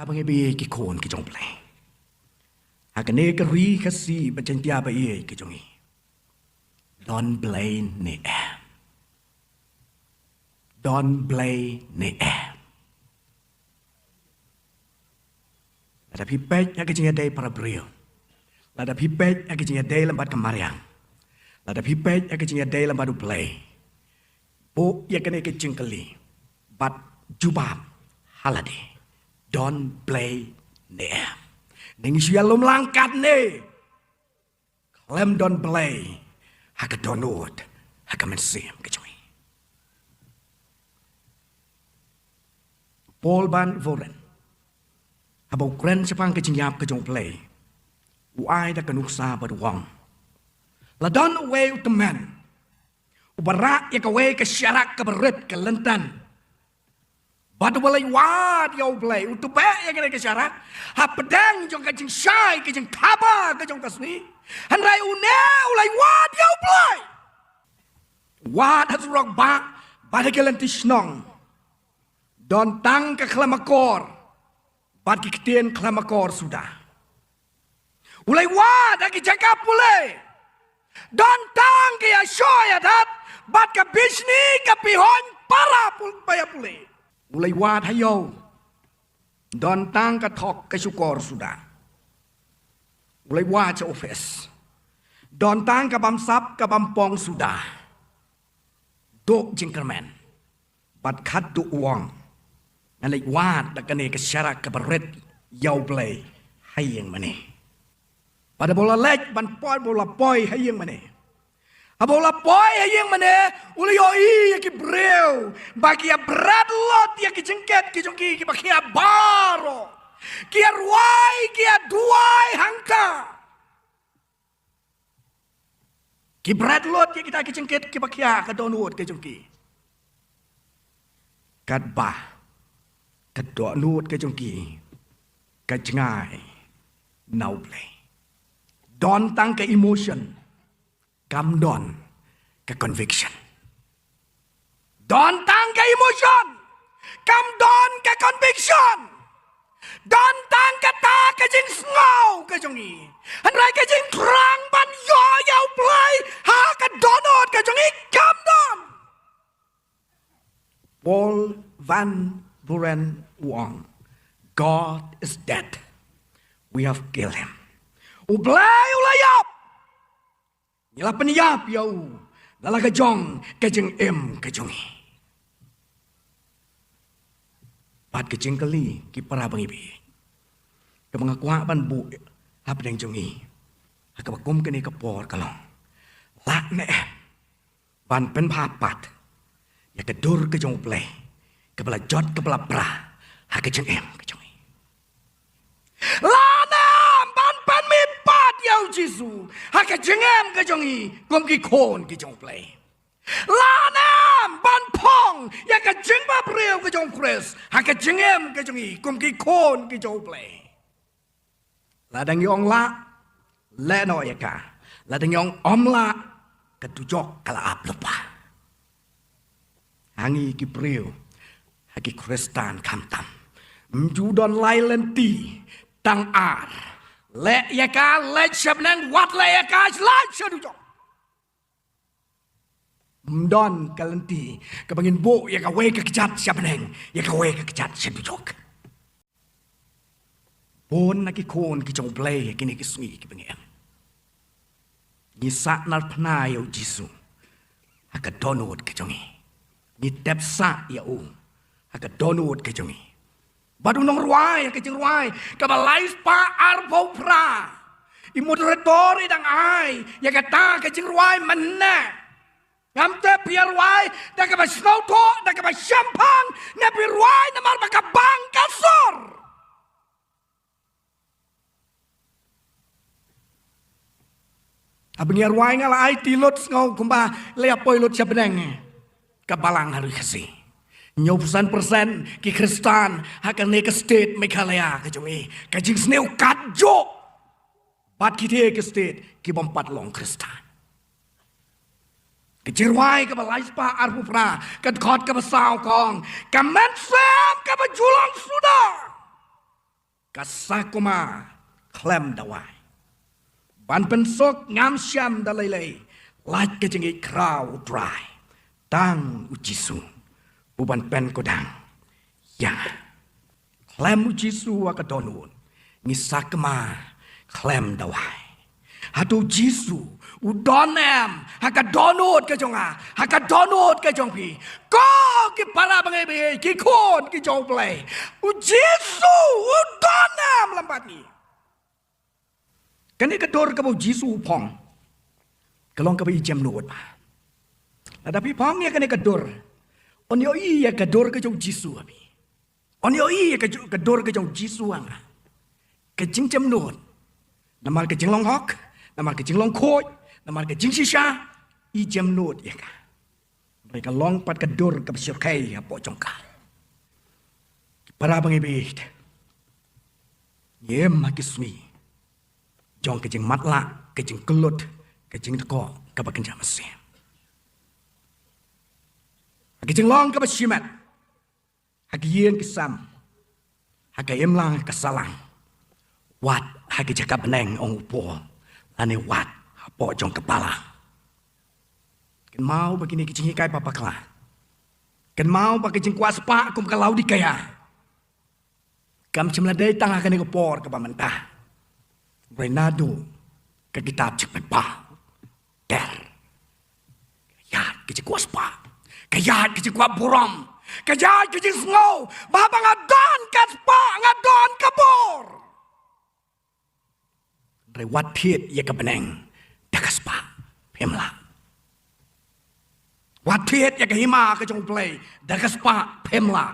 para bangi ki kon ki jong play. Hakane ka ri kasi bachen tia ba ki jongi. Don blame ne em. Don blame ne em. Lada pipet ya kecing day para brio. Lada pipet ya kecing day lambat kemariang. Lada pipet ya kecing day lambat play. Bo ya kene kecing kali. But jubab halade. Don't play ne em. Ning siya lumlangkat ne. Klem don't play. Haka donut. Haka mensim kecui. Paul Van Voren. Abang keren sepang kecinyap kejong play. Uai dah kenuksa berwang. Ladon away uteman. Ubarak ya kawai ke syarak ke berit ke lentan. Badu balai wad ya play. Utubek ya kena ke syarak. Ha pedang jong kecing syai kecing kaba kejong kasni. Handai une ulai wad ya play. Wad has rock bak. Bada ke lentis nong. Don tang ke klamakor. Bat kiktian klamakor sudah. Ulai wad aki cakap pulai. Don tang ke asyoy adat. Bat ke bisni ke pihon para paya pulai. Ulai wad hayo. Don tang ke tok ke syukor sudah. Ulai wad sa office. Don tang ke bamsap ke bampong sudah. Duk jingkerman. Bat kat du uang. Nalai wad dak kene ke syarak ke berit yau play hayeng mane. Pada bola lek ban poi bola poi hayeng mane. Abola poi hayeng mane uli oi ki breu bagi ya berat lot ya ki jengket ki jongki ki bagi ya baro. Ki ruai ki duai hangka. Ki berat lot ya kita ki jengket ki bagi ya ka donut ki jongki. Kat bah kedua nut ke jongki ke jengai now play don tang ke emotion kam don ke conviction don tang ke emotion kam don ke conviction don tang ke ta ke jing ngau ke jongi hanrai ke jing krang ban yo yau play ha ke donut ke jongi kam don Paul Van Buren Wong. God is dead. We have killed him. Ublay ulayap. Nila peniyap yau. Lala kejong kejeng em kejongi. Pat kejeng kali ki para bangibi. Kemangakwa ban bu hap deng jongi. Hakabakum kene kapor kalong. Lak ne ban pen papat. Ya kedur kejong play. Kepala jod kepala pra ha kejeng em kejong lana ban pan mi pat yau jisu ha kejeng em kejong gom ki kon kejong play lana ban pong ya kejeng ba breu kejong kres ha kejeng em kejong gom ki kon kejong play ladang yong la le no ya ka ladang yong om la ketujok kala ap lepa hangi ki breu Haki Kristan kamtam. Mjudon lailenti tang ar. Le yaka le shabnang wat le yaka la shadujo. Mdon kalenti kabangin bo yaka we kekejat shabnang yaka we kekejat shadujok. Bon naki kon ki jong play kini ki sungi ki bangin. Ni sak nar pna yo jisu. Haka donut ki jongi. Ni tepsa ya Haka donut ke jongi. Badu nong ruai ke jeng ruai. Kabalais pa arpo pra. I moderatori dang ai. Ya kata ke jeng ruai mana. Ngamte pia ruai. Da ka ba snow to. Da ka ba champagne. Na pi ruai na mar baka bang kasor. Abang ya ruai ngala ai tilot ngau kumba. Lea poi lot siya benang. Kabalang hari kasih. 90% ki Kristan hakan ne ke state Meghalaya ke jongi ke jing sneu kat jo bat ki te ke state ki bompat long Kristan ke jirwai ke balai spa arpu pra ke khot ke basau kong ke men sam ke bajulong sudah kasakuma klem dawai. Ban pensok ngam syam dalai like kejengi kraw dry. Tang ujisu. Uban pen kodang. Ya. Klem ujisu akadonun. Ngisakma klem dawai. Hatu jisu. Udonem. Hakadonut ke jonga. Hakadonut ke jongpi. Ko ki para bangai ki kon ki jong play. Ujisu. Udonem lambat ni. Kani kedor ke bau jisu pong. Kelong ke bau jam nut. Tapi pong ya kani kedor. Onyo iya kedor ke jong jisu abi. Onyo iya kedor ke jong jisu anga. Kejing jam nut. Namal kejing long hok. Namal kejing long koi. Namal kejing shisha. I jam nut ya ka. Mereka long pat kedor ke besirkai apa jongka. Para bangibit. Yem hakismi. Jong kejing matla, kejing kelut, kejing teko, kabakan jam mesin. Kejing long kabak simet. Hagiyen kesam. Hagayem lang kesalang. Wat hagi jaka beneng ong upo. Lani wat hapo jong kepala. Ken mau begini kejing ikai papa kela. Ken mau bagi kejing kuas pak kum kalau di kaya. Kam cemladai tang akan ikopor kepamentah. Renado ke kitab cek pa der ya ke kuas pa ke ya ke kuat buram ke ya ke snow baba ngadon kat pa ngadon kabor rewat thiet ya ke beneng dakas pa pemla wat thiet ya ke hima ke jong play dakas pa pemla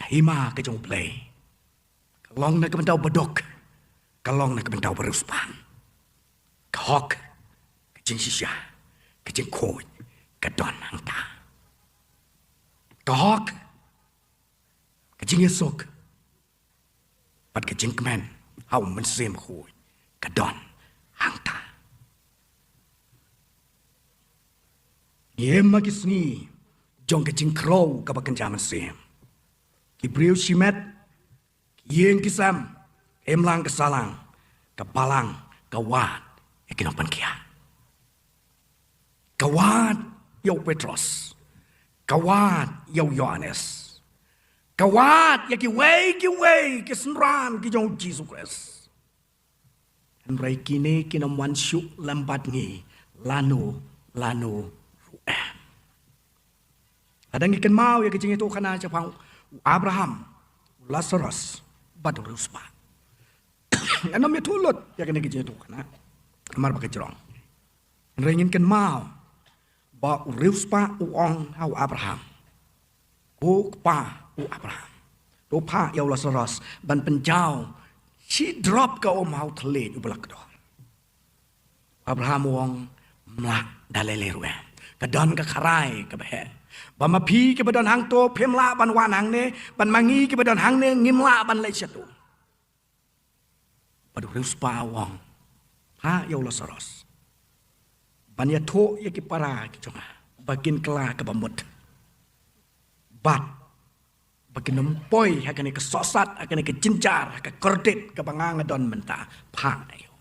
ke hima ke jong play Kalong nak kebentau bedok. Kalong nak kebentau beruspan. Kahok. Kejing sisya. Kejing koi. Kedon angka. Kahok. Kejing esok. Pat kejing kemen. Hau mensem koi. Kedon angka. Ye magisni. Jong kejing crow kabakan jaman sem. Kibriu shimet. Yang kisam, emlang kesalang, kepalang, kawat, ikinopan kia. Kawat, yau Petros. Kawat, yau Yohanes. Kawat, ya kiway, kesenran, kijong Jesus Christ. Dan rai kini kinaman syuk lambat ngi, lanu, ru'em. Adang ikan mau ya kecing itu kana capang Abraham, Lazarus, badu ruspa. Anam ya tulot ya kena kerja tu kan. Kamar pakai cerong. Ringin kan mau. Ba ruspa uong au Abraham. Ku pa u Abraham. Tu pa ya Lazarus ban penjau. Si drop ke mau telit u belak do. Abraham uong mlak dalele ruwe. Kedon ke karai ke behe. Bama pi ke badan hang to pemla ban wan hang ne ban mangi ke badan hang ne ngimla ban le chatu padu ruspa wong ha ya Lazarus ban ya tho ya ki para ki jonga bagin kela ke bamut bat bagin nempoi ha kene ke sosat ha kene ke cincar ke kordit ke bangang don menta pa ayo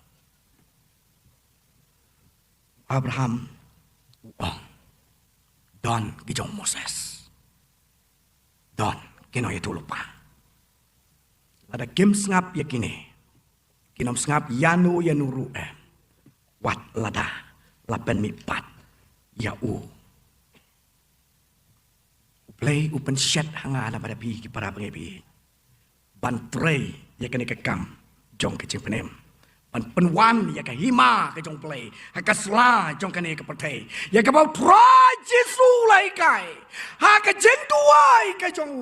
Abraham wong Don kijong Moses. Don kino itu lupa. Ada kim sngap ya kini. Kinom sngap yanu yanuru Wat lada lapen mipat ya u. Play open shed hanga ada pada pi ki para pengebi. Ban trei ya kini kekam jong kecing penem. Ban penwan ya ke hima ke jong play. Ha sla jong kene ke pertai. Ya ke bau trai Jesu lai kai. Ha ke jeng tuai ke jong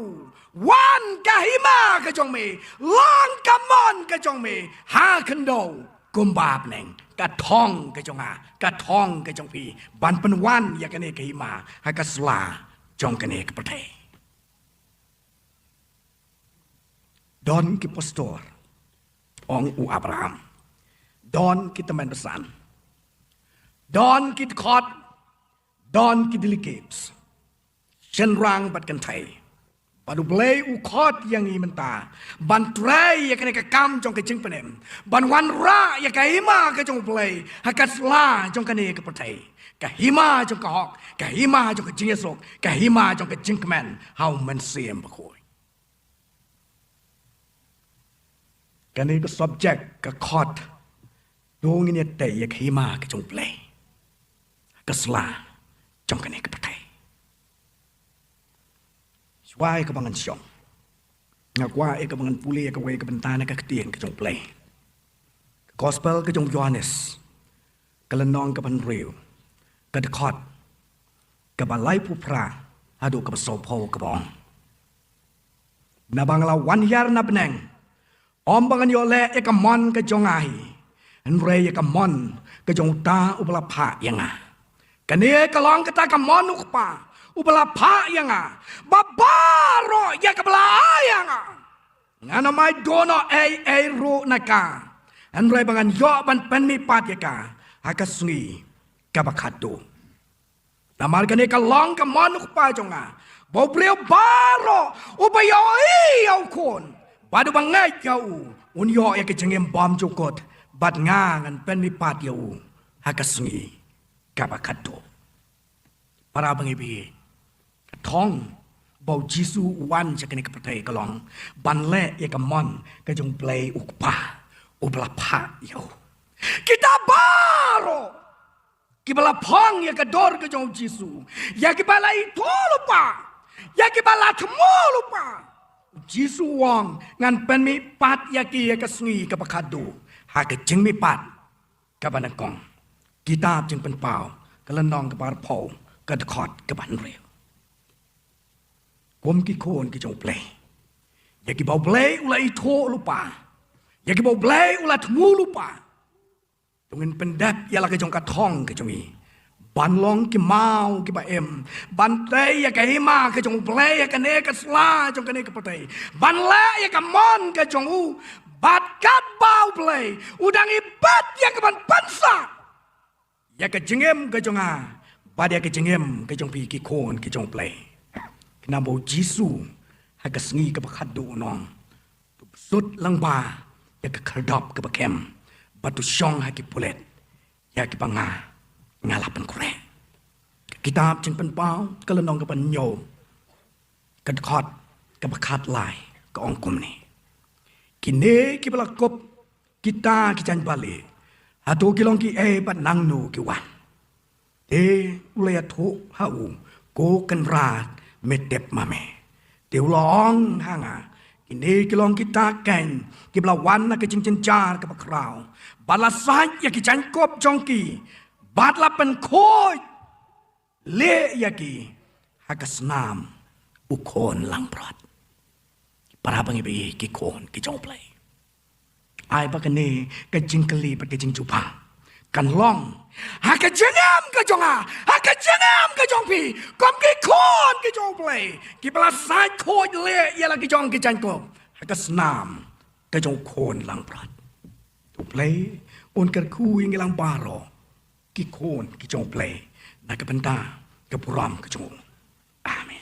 wan ke hima ke jong me. Lang kamon ke jong me. Ha kendo kumbab neng. Ka thong ke jong ha. Ka thong ke jong pi. Ban penwan ya kene ke hima. Ha ke sla jong kene ke pertai. Don ki pastor. Ong u Abraham. Don kita main pesan. Don kita kot. Don kita delicate. Senrang bat kan thai. Padu play ukot yang imenta. Ban tray ya kena kam jong kecing penem. Ban wan ra ya kahima ke jong play. Hakat la jong kene ke pertai. Kahima jong kahok. Kahima jong kecing esok. Kahima jong kecing kemen. How men siem bakoi. Kene ke subject ke kot. Dong ini te ya kahima ke jong play. Kesla jong kene ke pertai. Why kebangan siong? Ngakwa kebangan pulih ke way kebentana ke ketien ke jong play. Gospel ke jong Yohanes. Kelenong ke penriu. Ke dekot. Ke balai pupra. Hadu ke besopo ke bong. Nabang lawan yar na beneng. Ombangan yole ke mon ke jong ahi. Enre ke mon ke jong ta ubala pa yang ah. Kene kelong kita ke mon ukpa. Ubala pa yang ah. Babaro ya kabla yang ah. Ngana mai dono ro naka. Anre bangan yo ban penmi pat ya ka. Akasungi kabakado. Namar kene kalong ka manuk pa jonga. Bobleo baro ubayo au kon. Badu bangai kau. Unyo ya kejengem bom jokot. Bad ngangan penmi pat yau. Akasungi kabakado. Para bangibi. Thong bau jisu wan jakene ke pertai kalong ban le ya ka mon ka jong play ukpa ubla pa yo kita baro kibala phang ya ka dor ka jong jisu ya kibala itu lupa ya kibala thmo lupa jisu wang ngan pen mi pat ya ki ya ka sngi ka pakado ha ka jing mi pat ka banakong kitab jing pen pau ka lenong ka bar pau ka khot ka ban re Kom ki kon ki jong play. Ya ki bau play ula ito lupa. Ya ki bau play ula temu lupa. Tungin pendak ya la ke jong katong ke jong i. Ban long ki mau ki ba em. Ban tei ya ke hima ke jong play ya ke ne ke sla jong ke ne ke patei. Ban le ya ke mon ke jong u. Bat kat bau play. Udang ibat ya ke ban pansa. Ya ke jengem ke jong a. Bad ya ke jengem ke jong pi ki kon ki jong play. Nabo jisu haga sengi ke bakado nong sut lang ba ya ke kerdop ke bakem batu syong haki pulet ya ke banga ngalapan kore kitab jeng pen pau ke lenong ke pen nyo ke dekot ke bakat lai ke ongkum ni kini ki belakop kita ki jan bali hatu kilong ki bat nang nu ki wan ulaya tu hau ko ken rat medep mame tiu long hanga ini kilong kita ken kibla wan na ke cincin jar ke bakrau balasai ya ki jankop jongki batla pen khoi le ya ki hagasnam ukon lang brat para bangi ki kon ki jong play ai bakane ke jingkeli pa ke jing jupa kan long haka jengam ke jonga haka jengam ke jongpi kom ki kon ki jong play ki bala sai khoi le ya la ki jong ki janko haka snam ke jong kon lang brat tu play on ker ku ing lang baro ki kon ki jong play na ke benda ke puram ke jong amen